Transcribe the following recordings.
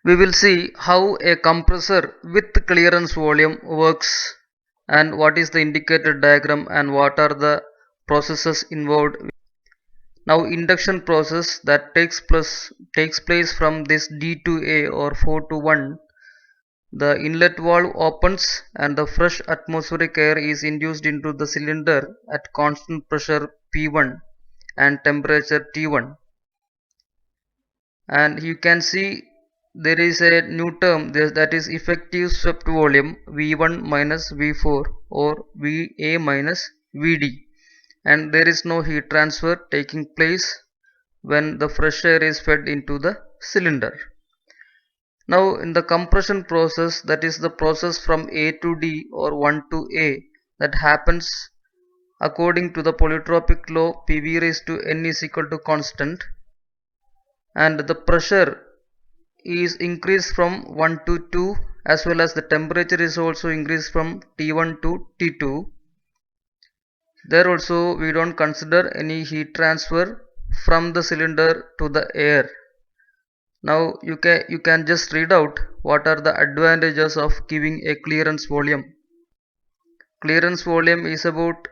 We will see how a compressor with clearance volume works and what is the indicator diagram and what are the processes involved. Now induction process that takes place from this D to A or 4 to 1. The inlet valve opens and the fresh atmospheric air is induced into the cylinder at constant pressure P1 and temperature T1. And you can see there is a new term that is effective swept volume V1 minus V4 or VA minus VD, and there is no heat transfer taking place when the fresh air is fed into the cylinder. Now in the compression process, that is the process from A to D or 1 to A, that happens according to the polytropic law PV raised to N is equal to constant, and the pressure is increased from 1 to 2, as well as the temperature is also increased from T1 to T2. There also we don't consider any heat transfer from the cylinder to the air. Now you can just read out what are the advantages of giving a clearance volume. Clearance volume is about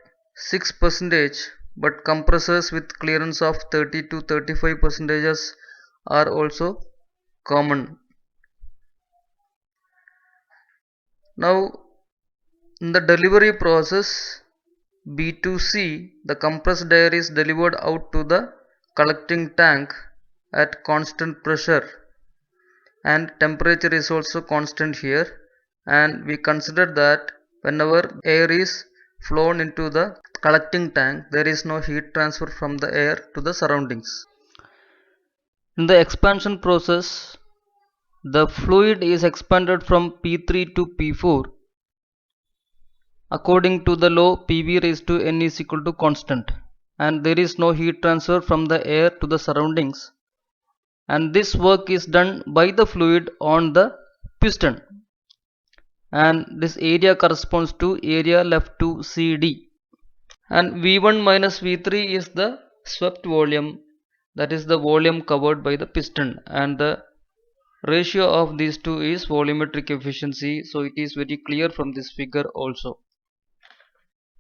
6%, but compressors with clearance of 30 to 35% are also common. Now in the delivery process B to C, the compressed air is delivered out to the collecting tank at constant pressure, and temperature is also constant here, and we consider that whenever air is flown into the collecting tank, there is no heat transfer from the air to the surroundings. In the expansion process, the fluid is expanded from P3 to P4 according to the law PV raised to N is equal to constant, and there is no heat transfer from the air to the surroundings, and this work is done by the fluid on the piston, and this area corresponds to area left to CD, and V1 minus V3 is the swept volume, that is the volume covered by the piston, and the ratio of these two is volumetric efficiency, so it is very clear from this figure also.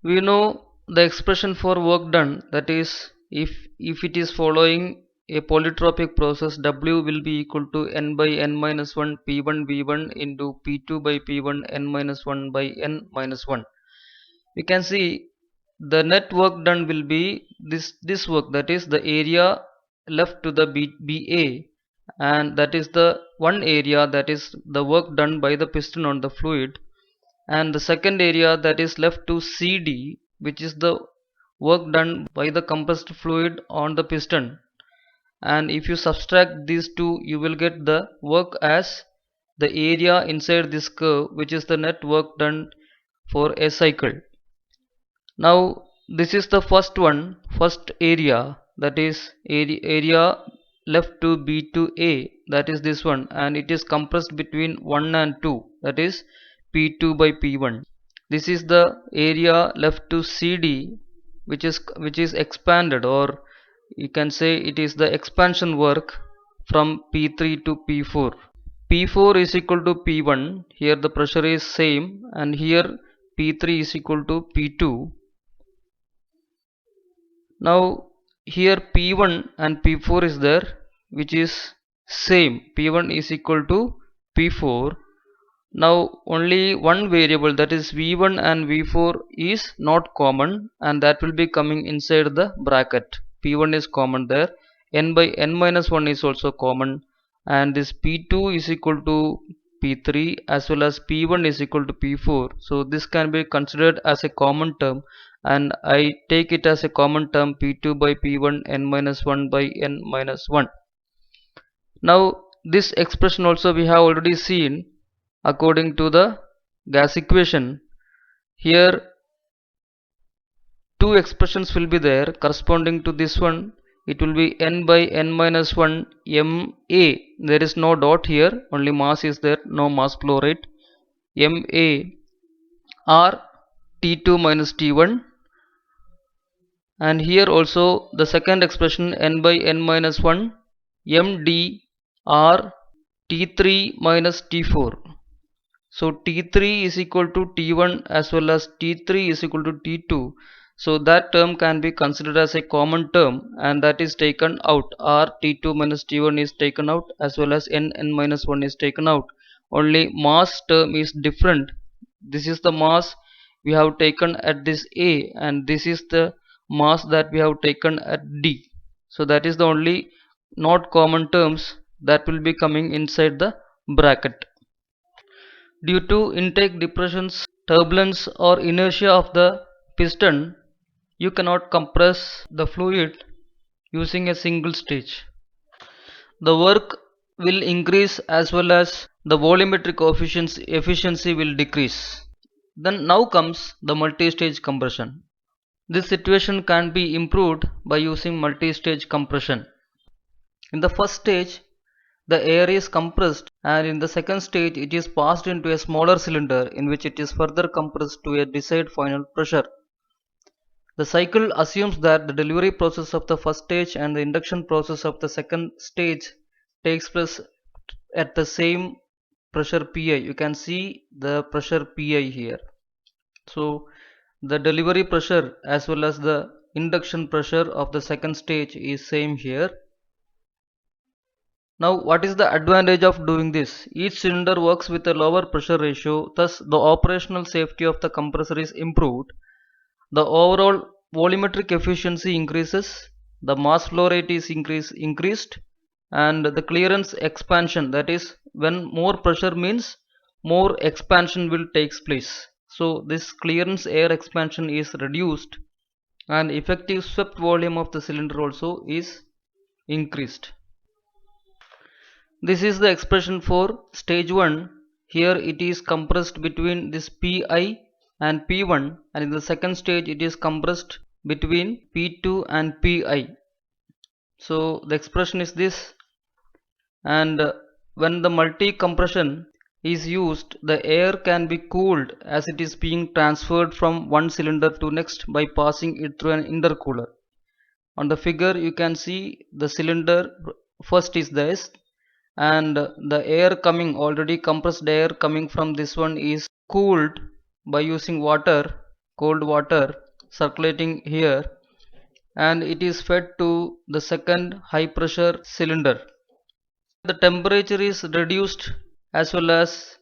We know the expression for work done, that is if it is following a polytropic process, W will be equal to N by N minus 1 P1 V1 into P2 by P1 N minus 1 by N minus 1. We can see the net work done will be this work, that is the area left to the BA, and that is the one area, that is the work done by the piston on the fluid, and the second area that is left to CD, which is the work done by the compressed fluid on the piston, and if you subtract these two, you will get the work as the area inside this curve, which is the net work done for a cycle. Now this is the first area, that is area left to B to A, that is this one, and it is compressed between 1 and 2, that is P2 by P1. This is the area left to CD, which is expanded, or you can say it is the expansion work from P3 to P4. P4 is equal to P1, here the pressure is same, and here P3 is equal to P2. Now here P1 and P4 is there, which is same, P1 is equal to P4. Now only one variable, that is V1 and V4 is not common, and that will be coming inside the bracket. P1 is common there, N by N minus 1 is also common, and this P2 is equal to P3 as well as P1 is equal to P4. So this can be considered as a common term, and I take it as a common term P2 by P1 N minus 1 by N minus 1. Now this expression also we have already seen according to the gas equation. Here two expressions will be there corresponding to this one. It will be N by N minus 1 MA, there is no dot here, only mass is there, no mass flow rate, MA or T2 minus T1, and here also the second expression N by N minus 1 MD or T3 minus T4. So T3 is equal to T1 as well as T3 is equal to T2. So that term can be considered as a common term, and that is taken out, or T2 minus T1 is taken out as well as n minus 1 is taken out. Only mass term is different. This is the mass we have taken at this A, and this is the mass that we have taken at D. So that is the only not common terms that will be coming inside the bracket. Due to intake depressions, turbulence or inertia of the piston, you cannot compress the fluid using a single stage. The work will increase as well as the volumetric efficiency will decrease. Then now comes the multi-stage compression. This situation can be improved by using multi-stage compression. In the first stage, the air is compressed, and in the second stage it is passed into a smaller cylinder in which it is further compressed to a desired final pressure. The cycle assumes that the delivery process of the first stage and the induction process of the second stage takes place at the same pressure Pi. You can see the pressure Pi here. So the delivery pressure as well as the induction pressure of the second stage is same here. Now what is the advantage of doing this? Each cylinder works with a lower pressure ratio, thus the operational safety of the compressor is improved. The overall volumetric efficiency increases, the mass flow rate is increased, and the clearance expansion, that is when more pressure means more expansion will takes place. So this clearance air expansion is reduced, and effective swept volume of the cylinder also is increased. This is the expression for stage 1. Here it is compressed between this Pi and P1, and in the second stage it is compressed between P2 and Pi. So the expression is this, and when the multi compression is used, the air can be cooled as it is being transferred from one cylinder to next by passing it through an intercooler. On the figure you can see the cylinder first is this, and the air coming, already compressed air coming from this one is cooled by using water, cold water circulating here, and it is fed to the second high pressure cylinder. The temperature is reduced as well as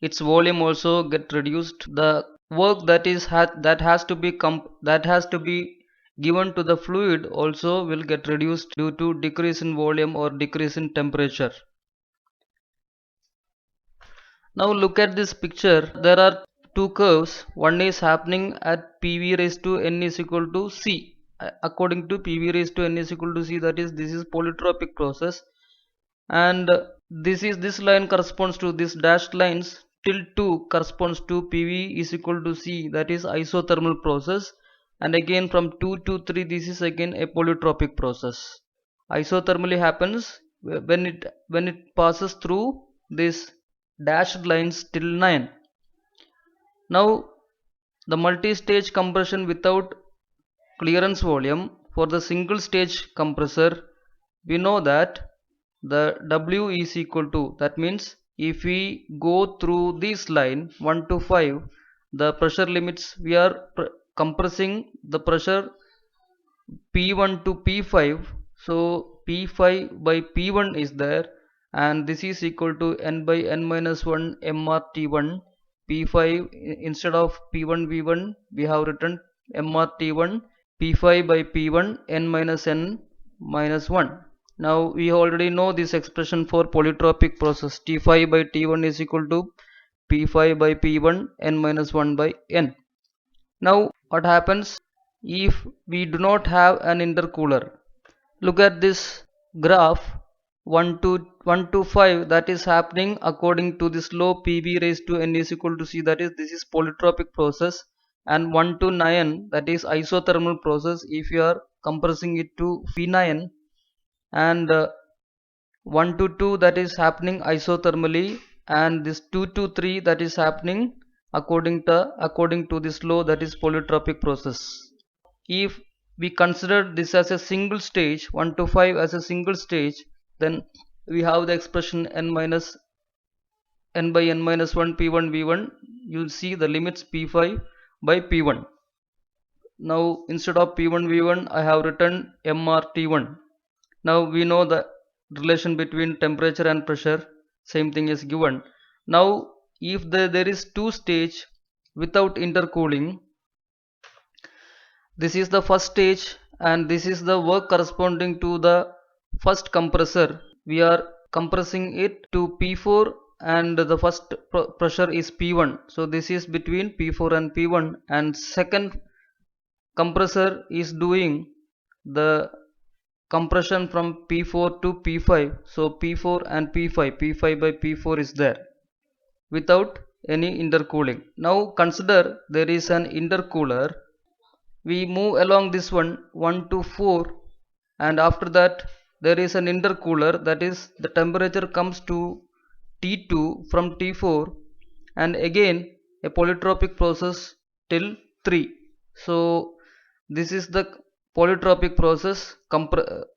its volume also get reduced. The work that is that has to be given to the fluid also will get reduced due to decrease in volume or decrease in temperature. Now look at this picture. There are two curves. One is happening at PV raised to n is equal to C. According to PV raised to n is equal to C, that is, this is polytropic process, and this line corresponds to this dashed lines till 2 corresponds to PV is equal to C, that is isothermal process, and again from 2 to 3 this is again a polytropic process. Isothermally happens when it passes through this dashed lines till 9. Now the multi-stage compression without clearance volume, for the single stage compressor we know that the W is equal to, that means if we go through this line 1 to 5, the pressure limits, we are compressing the pressure P1 to P5, so P5 by P1 is there, and this is equal to n by n minus 1 mRT1. P5 instead of P1 V1 we have written mRT1, P5 by P1 n minus 1. Now we already know this expression for polytropic process. T5 by T1 is equal to P5 by P1 n minus 1 by n. Now what happens if we do not have an intercooler? Look at this graph. 1 to 5, that is happening according to this law PV raised to n is equal to C, that is, this is polytropic process, and 1 to 9, that is isothermal process if you are compressing it to P9, and 1 to 2, that is happening isothermally, and this 2 to 3, that is happening according to this law, that is polytropic process. If we consider this as a single stage, 1 to 5 as a single stage, then we have the expression n by n minus 1 p1 v1. You'll see the limits p5 by p1. Now instead of p1 v1 I have written mrt1. Now we know the relation between temperature and pressure, same thing is given. Now if there is two stage without intercooling, this is the first stage and this is the work corresponding to the first compressor. We are compressing it to P4 and the first pressure is P1. So this is between P4 and P1, and second compressor is doing the compression from P4 to P5. So P4 and P5, P5 by P4 is there without any intercooling. Now consider there is an intercooler. We move along this one 1 to 4, and after that there is an intercooler, that is the temperature comes to T2 from T4, and again a polytropic process till 3. So this is the polytropic process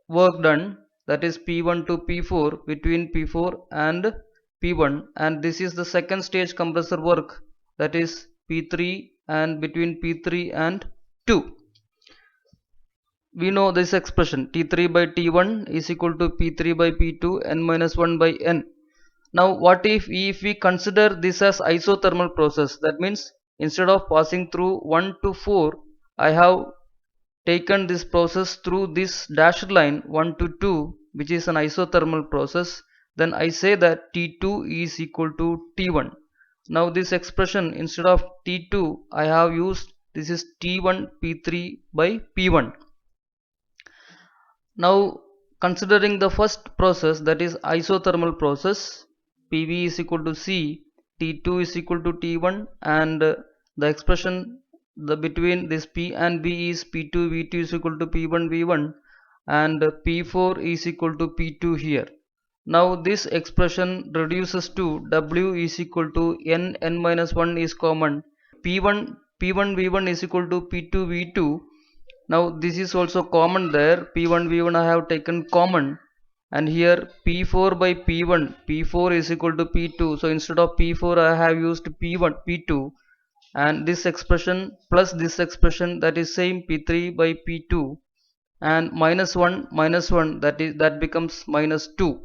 work done, that is P1 to P4 between P4 and P1, and this is the second stage compressor work, that is P3 and between P3 and 2. We know this expression T3 by T1 is equal to P3 by P2 n minus 1 by n. Now what if we consider this as isothermal process, that means instead of passing through 1 to 4 I have taken this process through this dashed line 1 to 2, which is an isothermal process, then I say that T2 is equal to T1. Now this expression instead of T2 I have used, this is T1 P3 by P1. Now considering the first process, that is isothermal process, PV is equal to C, T2 is equal to T1, and the expression between this P and B is P2 V2 is equal to P1 V1, and P4 is equal to P2 here. Now this expression reduces to W is equal to n minus 1 is common, P1 V1 is equal to P2 V2. Now this is also common there, P1 V1 I have taken common, and here P4 by P4 is equal to P2, so instead of P4 I have used P2, and this expression plus this expression, that is same P3 by P2, and minus 1 that becomes minus 2.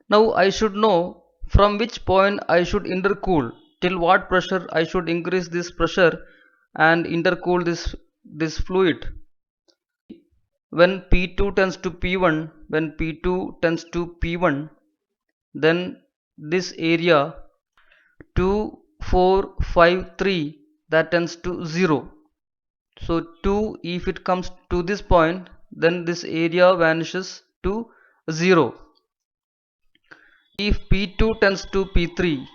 Now I should know from which point I should intercool, till what pressure I should increase this pressure and intercool this fluid. When P2 tends to P1, then this area 2, 4, 5, 3, that tends to 0. So 2, if it comes to this point, then this area vanishes to 0. If P2 tends to P3,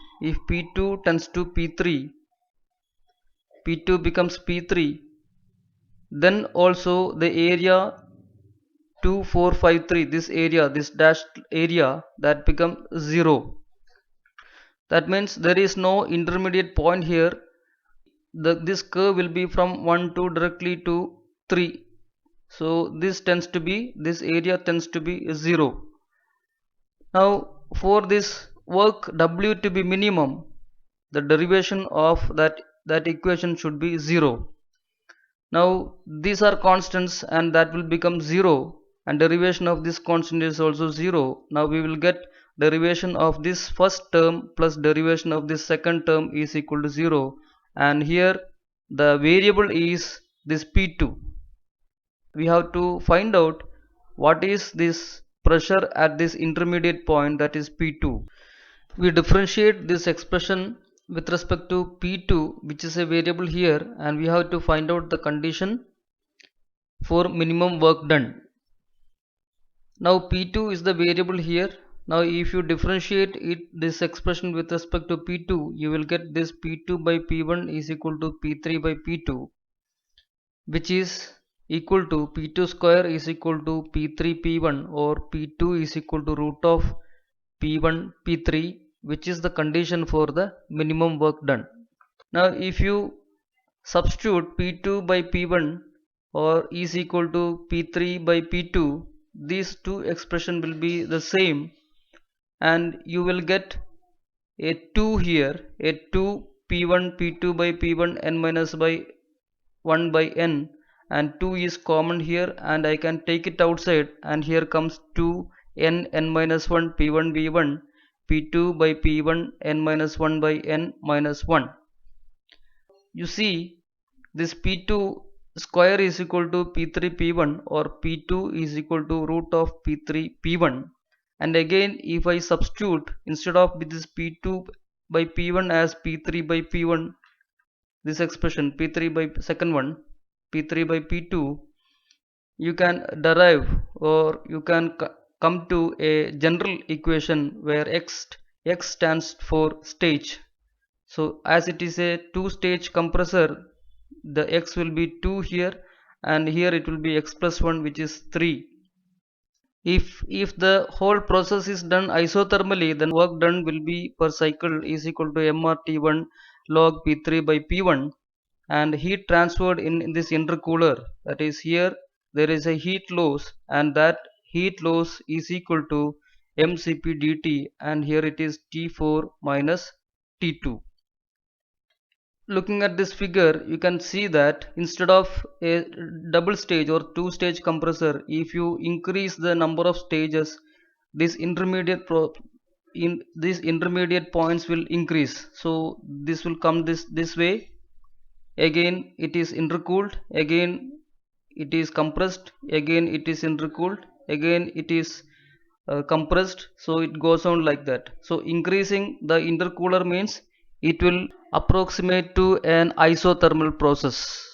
P2 becomes P3, then also the area 2, 4, 5, 3, this dashed area, that becomes 0. That means there is no intermediate point here. This curve will be from 1 to directly to 3. So this area tends to be 0. Now for this work W to be minimum, the derivation of that equation should be 0. Now these are constants and that will become 0, and derivation of this constant is also 0. Now we will get derivation of this first term plus derivation of this second term is equal to 0, and here the variable is this P2. We have to find out what is this pressure at this intermediate point, that is P2. We differentiate this expression with respect to P2, which is a variable here, and we have to find out the condition for minimum work done. Now P2 is the variable here. Now if you differentiate this expression with respect to P2, you will get this P2 by P1 is equal to P3 by P2, which is equal to P2 square is equal to P3 P1, or P2 is equal to root of P1 P3, which is the condition for the minimum work done. Now if you substitute P2 by P1 or is equal to P3 by P2, these two expression will be the same, and you will get a 2 here, a 2 p1 p2 by p1 n minus by 1 by n, and 2 is common here and I can take it outside, and here comes 2 n minus 1 p1 v1 p2 by p1 n minus 1 by n minus 1. You see, this p2 square is equal to p3 p1, or p2 is equal to root of p3 p1. And again, if I substitute instead of this p2 by p1 as p3 by p1, this expression p3 by second one, p3 by p2, you can derive, or you can come to a general equation where x stands for stage. So as it is a two-stage compressor, the x will be 2 here, and here it will be x plus 1, which is 3. If the whole process is done isothermally, then work done will be per cycle is equal to mRT1 log P3 by P1, and heat transferred in this intercooler, that is, here there is a heat loss, and that heat loss is equal to mCp dt, and here it is T4 minus T2. Looking at this figure, you can see that instead of a double stage or two stage compressor, if you increase the number of stages, this intermediate points will increase. So this will come this way. Again it is intercooled, again it is compressed, again it is intercooled, again it is compressed. So it goes on like that. So increasing the intercooler means it will approximate to an isothermal process.